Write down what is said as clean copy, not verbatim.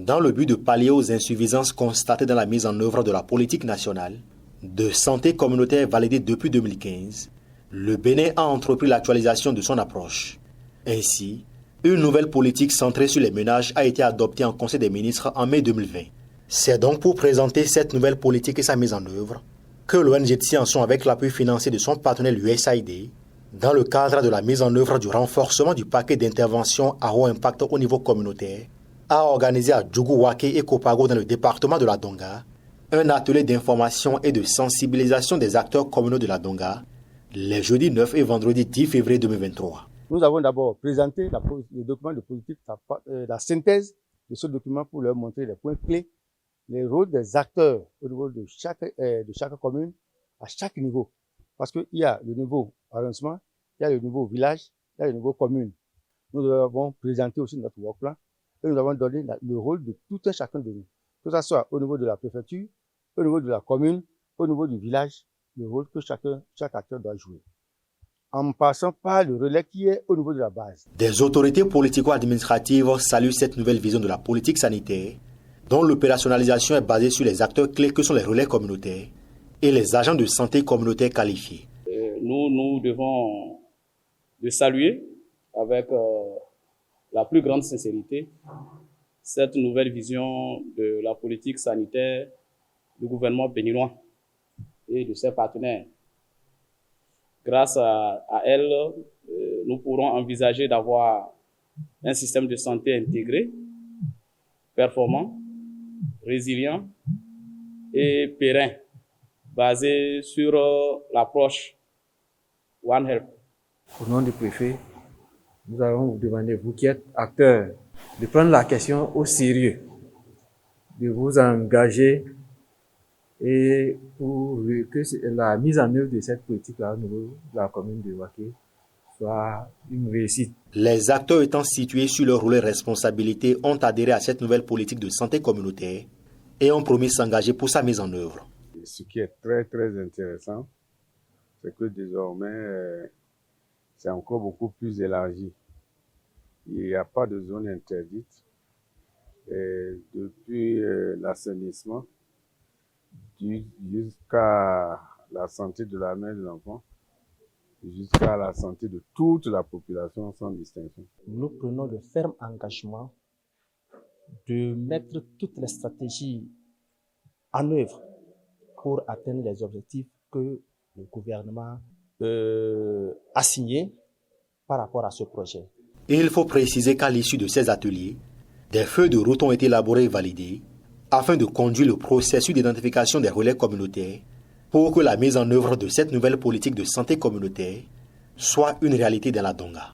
Dans le but de pallier aux insuffisances constatées dans la mise en œuvre de la politique nationale de santé communautaire validée depuis 2015, le Bénin a entrepris l'actualisation de son approche. Ainsi, une nouvelle politique centrée sur les ménages a été adoptée en Conseil des ministres en mai 2020. C'est donc pour présenter cette nouvelle politique et sa mise en œuvre que l'ONG Tianson, avec l'appui financier de son partenaire USAID, dans le cadre de la mise en œuvre du renforcement du paquet d'intervention à haut impact au niveau communautaire, a organisé à Djougou-Waké et Kopago dans le département de la Donga un atelier d'information et de sensibilisation des acteurs communaux de la Donga les jeudis 9 et vendredi 10 février 2023. Nous avons d'abord présenté le document de politique, la synthèse de ce document pour leur montrer les points clés, les rôles des acteurs au niveau de chaque commune, à chaque niveau. Parce qu'il y a le niveau arrondissement, il y a le niveau village, il y a le niveau commune. Nous avons présenté aussi notre work plan et nous avons donné le rôle de tout un chacun de nous. Que ce soit au niveau de la préfecture, au niveau de la commune, au niveau du village, le rôle que chaque acteur doit jouer. En passant par le relais qui est au niveau de la base. Des autorités politico-administratives saluent cette nouvelle vision de la politique sanitaire, dont l'opérationnalisation est basée sur les acteurs clés que sont les relais communautaires et les agents de santé communautaire qualifiés. Nous devons le saluer avec la plus grande sincérité cette nouvelle vision de la politique sanitaire du gouvernement béninois et de ses partenaires. Grâce à elle, nous pourrons envisager d'avoir un système de santé intégré, performant, résilient et pérenne, basé sur l'approche One Health. Au nom du préfet, nous allons vous demander, vous qui êtes acteurs, de prendre la question au sérieux, de vous engager et pour que la mise en œuvre de cette politique-là au niveau de la commune de Waké soit une réussite. Les acteurs étant situés sur leur rôle et responsabilité ont adhéré à cette nouvelle politique de santé communautaire et ont promis s'engager pour sa mise en œuvre. Ce qui est très très intéressant, c'est que désormais, c'est encore beaucoup plus élargi. Il n'y a pas de zone interdite. Et depuis l'assainissement jusqu'à la santé de la mère et de l'enfant, jusqu'à la santé de toute la population sans distinction. Nous prenons le ferme engagement de mettre toutes les stratégies en œuvre pour atteindre les objectifs que le gouvernement a signés par rapport à ce projet. Et il faut préciser qu'à l'issue de ces ateliers, des feuilles de route ont été élaborées et validées afin de conduire le processus d'identification des relais communautaires pour que la mise en œuvre de cette nouvelle politique de santé communautaire soit une réalité dans la Donga.